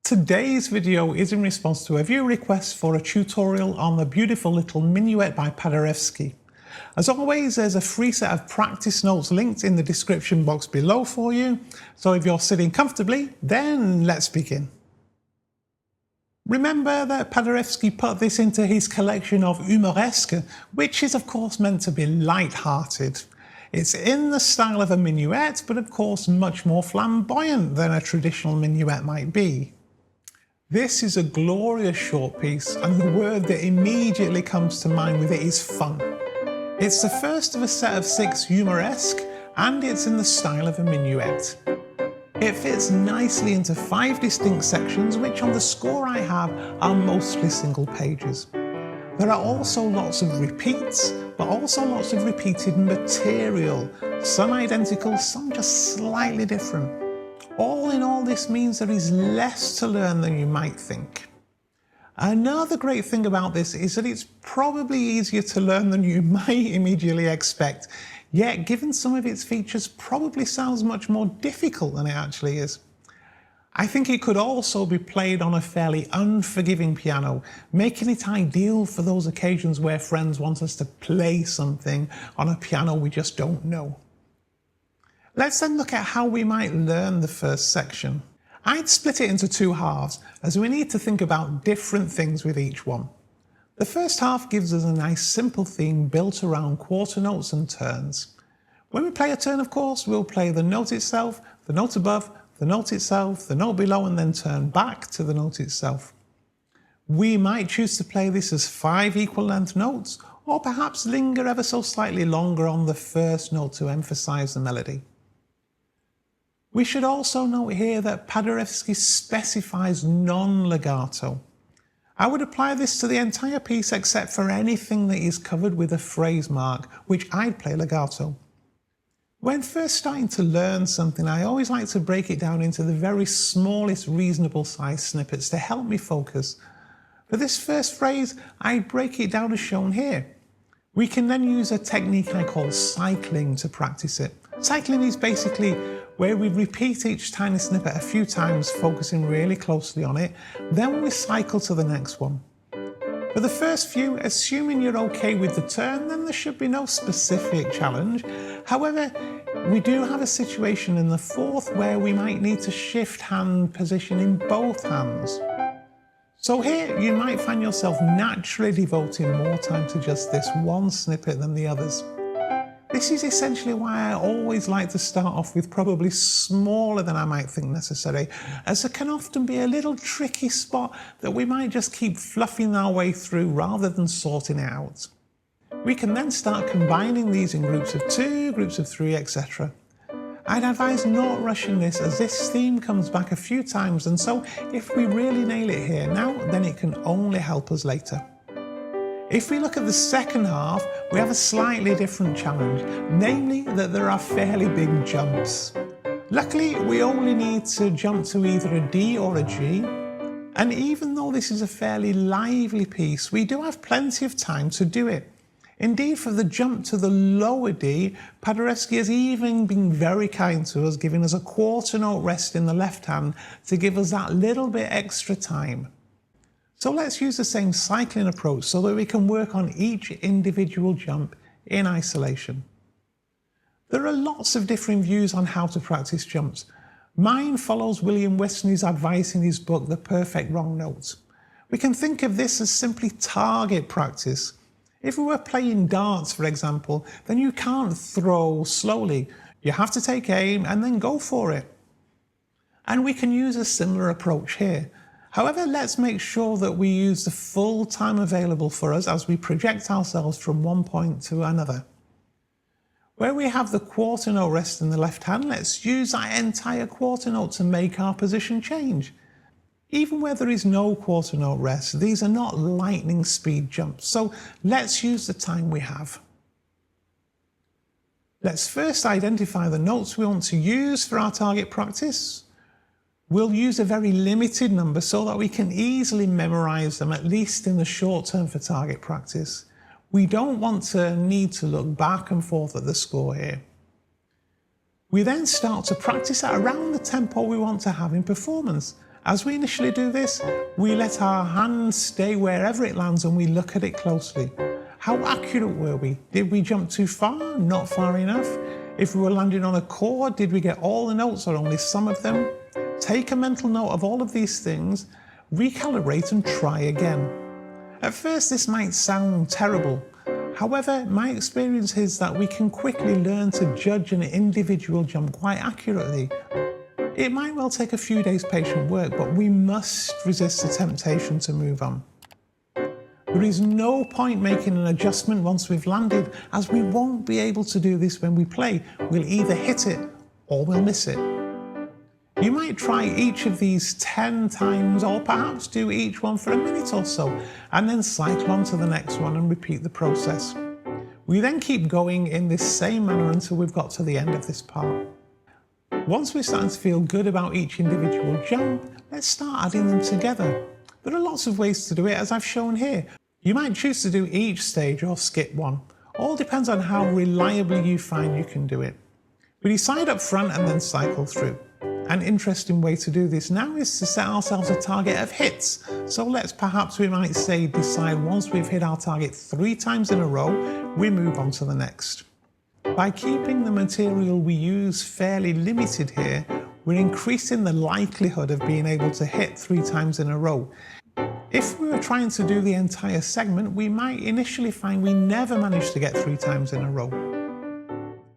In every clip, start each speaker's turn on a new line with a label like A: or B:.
A: Today's video is in response to a viewer request for a tutorial on the beautiful little Menuet by Paderewski. As always, there's a free set of practice notes linked in the description box below for you, so if you're sitting comfortably, then let's begin. Remember that Paderewski put this into his collection of Humoresques, which is of course meant to be light-hearted. It's in the style of a minuet, but of course much more flamboyant than a traditional minuet might be. This is a glorious short piece, and the word that immediately comes to mind with it is fun. It's the first of a set of 6 Humoresques, and it's in the style of a minuet. It fits nicely into 5 distinct sections, which on the score I have are mostly single pages. There are also lots of repeats, but also lots of repeated material, some identical, some just slightly different. All in all, this means there is less to learn than you might think. Another great thing about this is that it's probably easier to learn than you might immediately expect, yet given some of its features probably sounds much more difficult than it actually is. I think it could also be played on a fairly unforgiving piano, making it ideal for those occasions where friends want us to play something on a piano we just don't know. Let's then look at how we might learn the first section. I'd split it into 2 halves, as we need to think about different things with each one. The first half gives us a nice simple theme built around quarter notes and turns. When we play a turn, of course, we'll play the note itself, the note above, the note itself, the note below, and then turn back to the note itself. We might choose to play this as 5 equal length notes, or perhaps linger ever so slightly longer on the first note to emphasize the melody. We should also note here that Paderewski specifies non-legato. I would apply this to the entire piece except for anything that is covered with a phrase mark, which I'd play legato. When first starting to learn something, I always like to break it down into the very smallest reasonable size snippets to help me focus. For this first phrase, I break it down as shown here. We can then use a technique I call cycling to practice it. Cycling is basically where we repeat each tiny snippet a few times, focusing really closely on it, then we cycle to the next one. For the first few, assuming you're okay with the turn, then there should be no specific challenge. However, we do have a situation in the 4th where we might need to shift hand position in both hands. So here you might find yourself naturally devoting more time to just this one snippet than the others. This is essentially why I always like to start off with probably smaller than I might think necessary, as there can often be a little tricky spot that we might just keep fluffing our way through rather than sorting it out. We can then start combining these in groups of 2, groups of 3, etc. I'd advise not rushing this, as this theme comes back a few times, and so if we really nail it here now, then it can only help us later. If we look at the second half, we have a slightly different challenge, namely that there are fairly big jumps. Luckily, we only need to jump to either a D or a G, and even though this is a fairly lively piece, we do have plenty of time to do it. Indeed, for the jump to the lower D, Paderewski has even been very kind to us, giving us a quarter note rest in the left hand to give us that little bit extra time. So let's use the same cycling approach so that we can work on each individual jump in isolation. There are lots of different views on how to practice jumps. Mine follows William Westney's advice in his book, The Perfect Wrong Note. We can think of this as simply target practice. If we were playing darts, for example, then you can't throw slowly. You have to take aim and then go for it. And we can use a similar approach here. However, let's make sure that we use the full time available for us as we project ourselves from one point to another. Where we have the quarter note rest in the left hand, let's use that entire quarter note to make our position change. Even where there is no quarter note rest, these are not lightning speed jumps, so let's use the time we have. Let's first identify the notes we want to use for our target practice. We'll use a very limited number so that we can easily memorize them, at least in the short term for target practice. We don't want to need to look back and forth at the score here. We then start to practice at around the tempo we want to have in performance. As we initially do this, we let our hand stay wherever it lands and we look at it closely. How accurate were we? Did we jump too far? Not far enough? If we were landing on a chord, did we get all the notes or only some of them? Take a mental note of all of these things, recalibrate and try again. At first this might sound terrible. However, my experience is that we can quickly learn to judge an individual jump quite accurately. It might well take a few days patient work, but we must resist the temptation to move on. There is no point making an adjustment once we've landed, as we won't be able to do this when we play. We'll either hit it or we'll miss it. You might try each of these 10 times, or perhaps do each one for a minute or so, and then cycle on to the next one and repeat the process. We then keep going in this same manner until we've got to the end of this part. Once we're starting to feel good about each individual jump, let's start adding them together. There are lots of ways to do it, as I've shown here. You might choose to do each stage or skip one. All depends on how reliably you find you can do it. We decide up front and then cycle through. An interesting way to do this now is to set ourselves a target of hits. So we might say decide once we've hit our target 3 times in a row, we move on to the next. By keeping the material we use fairly limited here, we're increasing the likelihood of being able to hit 3 times in a row. If we were trying to do the entire segment, we might initially find we never managed to get 3 times in a row.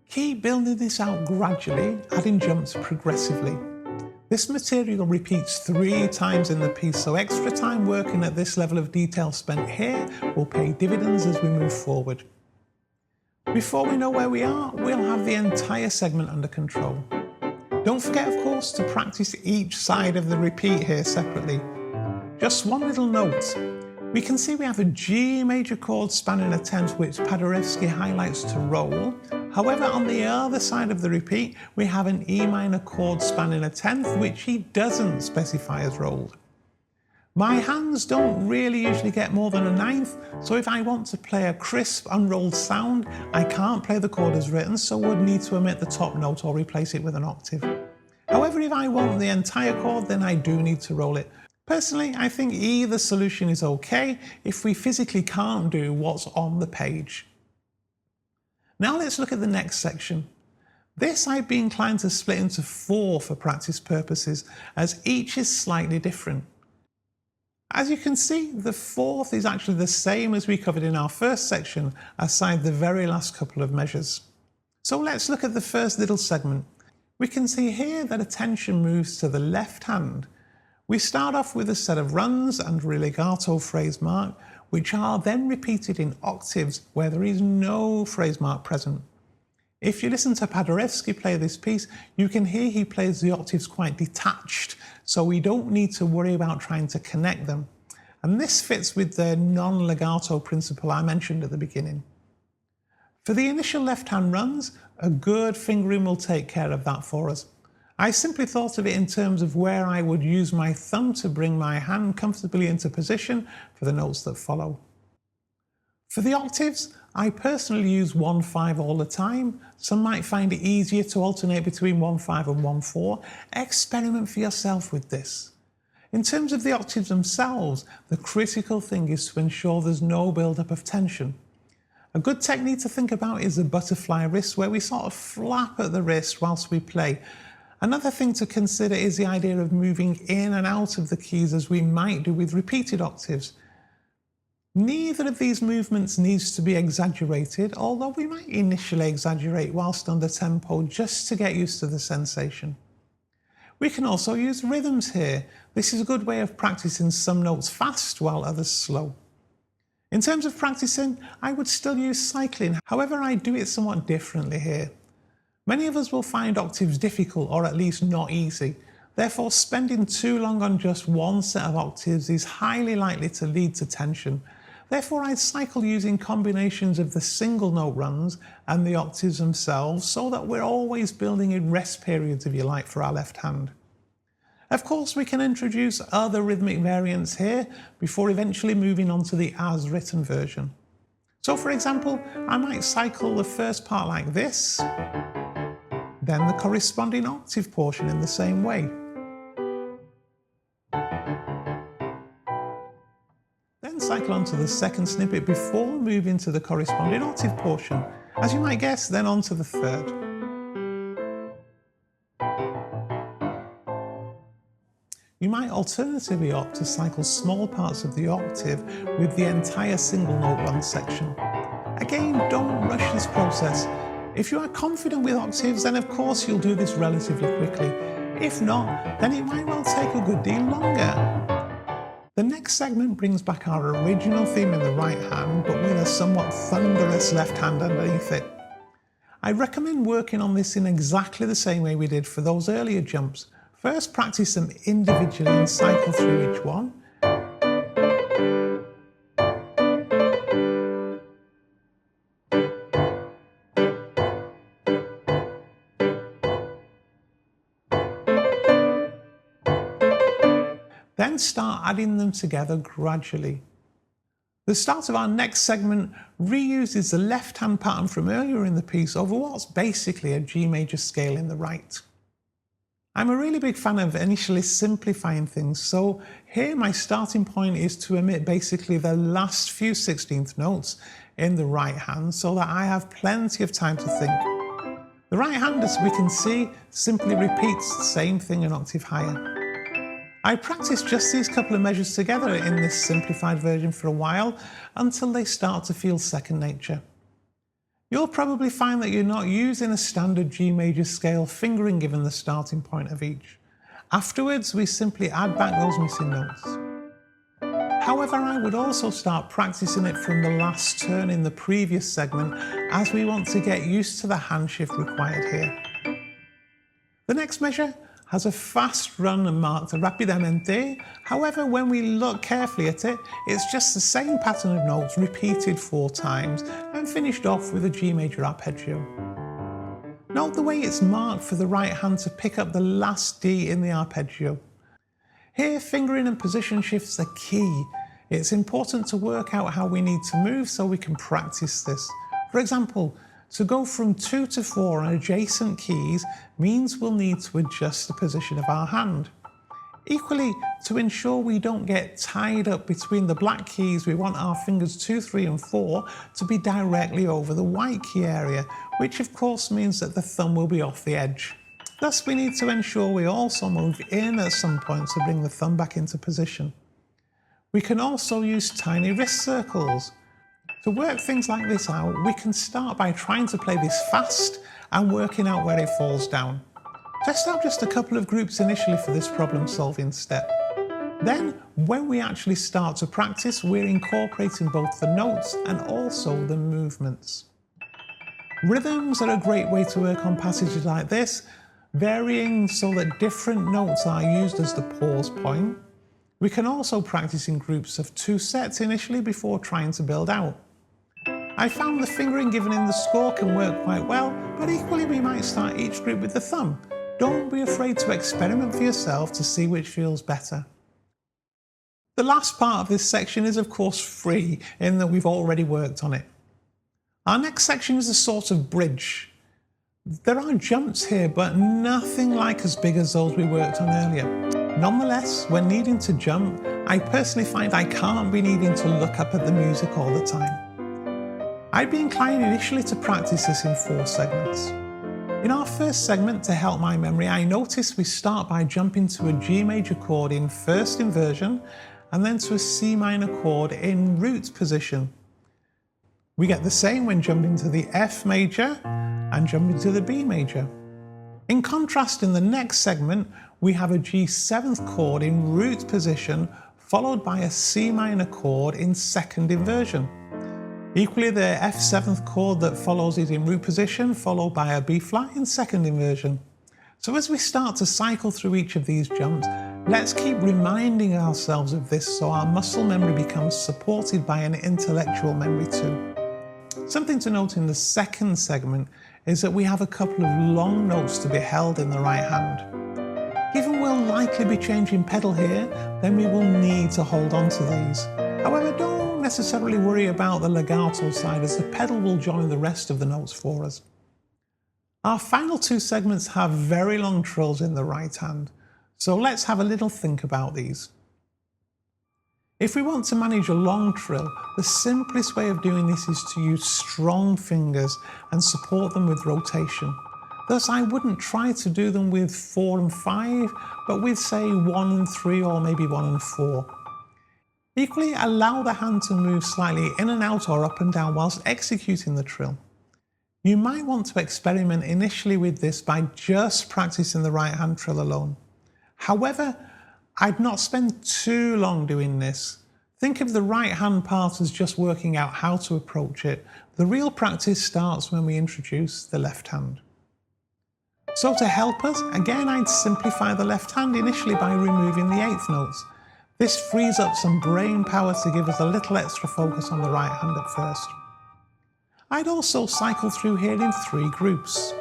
A: Keep building this out gradually, adding jumps progressively. This material repeats 3 times in the piece, so extra time working at this level of detail spent here will pay dividends as we move forward. Before we know where we are, we'll have the entire segment under control. Don't forget, of course, to practice each side of the repeat here separately. Just one little note. We can see we have a G major chord spanning a 10th, which Paderewski highlights to roll. However, on the other side of the repeat, we have an E minor chord spanning a 10th, which he doesn't specify as rolled. My hands don't really usually get more than a 9th, so if I want to play a crisp, unrolled sound, I can't play the chord as written, so would need to omit the top note or replace it with an octave. However, if I want the entire chord, then I do need to roll it. Personally, I think either solution is okay if we physically can't do what's on the page. Now let's look at the next section. This I'd be inclined to split into 4 for practice purposes, as each is slightly different. As you can see, the 4th is actually the same as we covered in our first section, aside the very last couple of measures. So let's look at the first little segment. We can see here that attention moves to the left hand. We start off with a set of runs and legato phrase mark, which are then repeated in octaves where there is no phrase mark present. If you listen to Paderewski play this piece, you can hear he plays the octaves quite detached, so we don't need to worry about trying to connect them. And this fits with the non-legato principle I mentioned at the beginning. For the initial left-hand runs, a good fingering will take care of that for us. I simply thought of it in terms of where I would use my thumb to bring my hand comfortably into position for the notes that follow. For the octaves, I personally use 1/5 all the time. Some might find it easier to alternate between 1/5 and 1/4. Experiment for yourself with this. In terms of the octaves themselves, the critical thing is to ensure there's no build-up of tension. A good technique to think about is the butterfly wrist, where we sort of flap at the wrist whilst we play. Another thing to consider is the idea of moving in and out of the keys as we might do with repeated octaves. Neither of these movements needs to be exaggerated, although we might initially exaggerate whilst under tempo just to get used to the sensation. We can also use rhythms here. This is a good way of practicing some notes fast while others slow. In terms of practicing, I would still use cycling, however I do it somewhat differently here. Many of us will find octaves difficult or at least not easy. Therefore, spending too long on just one set of octaves is highly likely to lead to tension. Therefore, I'd cycle using combinations of the single note runs and the octaves themselves so that we're always building in rest periods, if you like, for our left hand. Of course, we can introduce other rhythmic variants here before eventually moving on to the as written version. So for example, I might cycle the first part like this, then the corresponding octave portion in the same way. cycle onto the second snippet before moving to the corresponding octave portion. As you might guess, then on to the third. You might alternatively opt to cycle small parts of the octave with the entire single note run section. Again, don't rush this process. If you are confident with octaves, then of course you'll do this relatively quickly. If not, then it might well take a good deal longer. The next segment brings back our original theme in the right hand, but with a somewhat thunderous left hand underneath it. I recommend working on this in exactly the same way we did for those earlier jumps. First, practice them individually and cycle through each one. Then start adding them together gradually. The start of our next segment reuses the left-hand pattern from earlier in the piece over what's basically a G major scale in the right. I'm a really big fan of initially simplifying things, so here my starting point is to omit basically the last few 16th notes in the right hand so that I have plenty of time to think. The right hand, as we can see, simply repeats the same thing an octave higher. I practiced just these couple of measures together in this simplified version for a while until they start to feel second nature. You'll probably find that you're not using a standard G major scale fingering given the starting point of each. Afterwards, we simply add back those missing notes. However, I would also start practicing it from the last turn in the previous segment as we want to get used to the hand shift required here. The next measure has a fast run and marked rapidamente. However, when we look carefully at it, it's just the same pattern of notes repeated 4 times and finished off with a G major arpeggio. Note the way it's marked for the right hand to pick up the last D in the arpeggio. Here, fingering and position shifts are key. It's important to work out how we need to move so we can practice this. For example, to go from 2 to 4 on adjacent keys means we'll need to adjust the position of our hand. Equally, to ensure we don't get tied up between the black keys, we want our fingers 2, 3 and 4 to be directly over the white key area, which of course means that the thumb will be off the edge. Thus, we need to ensure we also move in at some point to bring the thumb back into position. We can also use tiny wrist circles. To work things like this out, we can start by trying to play this fast and working out where it falls down. Test out just a couple of groups initially for this problem-solving step. Then, when we actually start to practice, we're incorporating both the notes and also the movements. Rhythms are a great way to work on passages like this, varying so that different notes are used as the pause point. We can also practice in groups of 2 sets initially before trying to build out. I found the fingering given in the score can work quite well, but equally we might start each group with the thumb. Don't be afraid to experiment for yourself to see which feels better. The last part of this section is of course free, in that we've already worked on it. Our next section is a sort of bridge. There are jumps here, but nothing like as big as those we worked on earlier. Nonetheless, when needing to jump, I personally find I can't be needing to look up at the music all the time. I'd be inclined initially to practice this in 4 segments. In our first segment, to help my memory, I noticed we start by jumping to a G major chord in first inversion and then to a C minor chord in root position. We get the same when jumping to the F major and jumping to the B major. In contrast, in the next segment, we have a G7th chord in root position followed by a C minor chord in second inversion. Equally, the F7th chord that follows is in root position, followed by a B flat in second inversion. So as we start to cycle through each of these jumps, let's keep reminding ourselves of this so our muscle memory becomes supported by an intellectual memory too. Something to note in the second segment is that we have a couple of long notes to be held in the right hand. Given we'll likely be changing pedal here, then we will need to hold on to these. However, don't necessarily worry about the legato side, as the pedal will join the rest of the notes for us. Our final 2 segments have very long trills in the right hand, so let's have a little think about these. If we want to manage a long trill, the simplest way of doing this is to use strong fingers and support them with rotation. Thus, I wouldn't try to do them with 4 and 5, but with say 1 and 3 or maybe 1 and 4. Equally, allow the hand to move slightly in and out or up and down whilst executing the trill. You might want to experiment initially with this by just practicing the right hand trill alone. However, I'd not spend too long doing this. Think of the right hand part as just working out how to approach it. The real practice starts when we introduce the left hand. So to help us, again I'd simplify the left hand initially by removing the 8th notes. This frees up some brain power to give us a little extra focus on the right hand at first. I'd also cycle through here in 3 groups.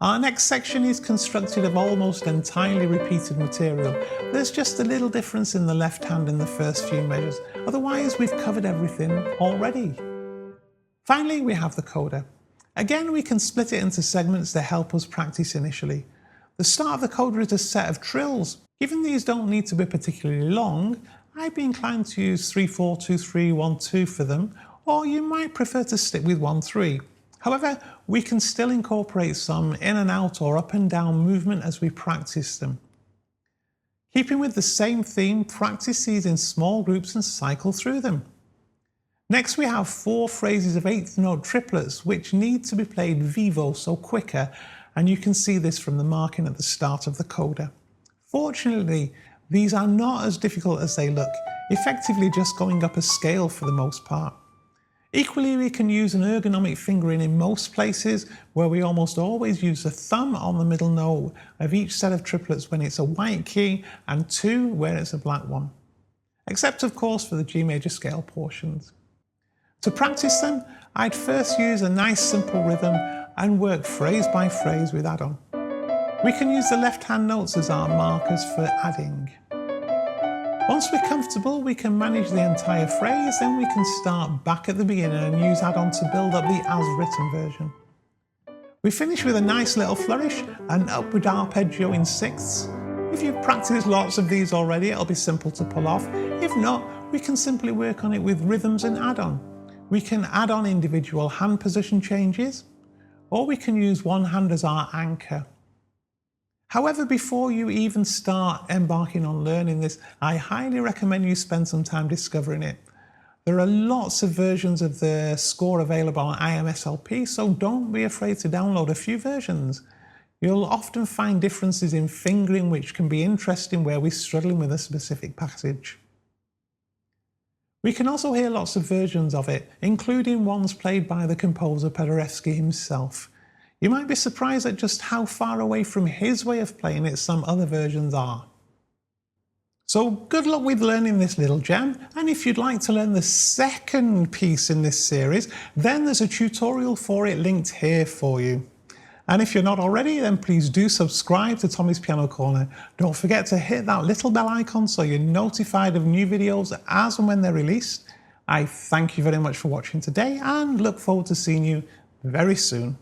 A: Our next section is constructed of almost entirely repeated material. There's just a little difference in the left hand in the first few measures, otherwise we've covered everything already. Finally, we have the coda. Again, we can split it into segments to help us practice initially. The start of the coda is a set of trills. Given these don't need to be particularly long, I'd be inclined to use 3-4, 2-3, 1-2 for them, or you might prefer to stick with 1-3. However, we can still incorporate some in and out or up and down movement as we practice them. Keeping with the same theme, practice these in small groups and cycle through them. Next we have 4 phrases of 8th note triplets which need to be played vivo, so quicker, and you can see this from the marking at the start of the coda. Fortunately, these are not as difficult as they look, effectively just going up a scale for the most part. Equally, we can use an ergonomic fingering in most places, where we almost always use the thumb on the middle note of each set of triplets when it's a white key and 2 where it's a black one. Except of course for the G major scale portions. To practice them, I'd first use a nice simple rhythm and work phrase by phrase with add-on. We can use the left hand notes as our markers for adding. Once we're comfortable, we can manage the entire phrase, then we can start back at the beginning and use add-on to build up the as-written version. We finish with a nice little flourish, an upward arpeggio in 6ths. If you've practiced lots of these already, it'll be simple to pull off. If not, we can simply work on it with rhythms and add-on. We can add on individual hand position changes, or we can use one hand as our anchor. However, before you even start embarking on learning this, I highly recommend you spend some time discovering it. There are lots of versions of the score available on IMSLP, so don't be afraid to download a few versions. You'll often find differences in fingering which can be interesting where we're struggling with a specific passage. We can also hear lots of versions of it, including ones played by the composer Paderewski himself. You might be surprised at just how far away from his way of playing it some other versions are. So good luck with learning this little gem, and if you'd like to learn the second piece in this series, then there's a tutorial for it linked here for you. And if you're not already, then please do subscribe to Tommy's Piano Corner. Don't forget to hit that little bell icon so you're notified of new videos as and when they're released. I thank you very much for watching today and look forward to seeing you very soon.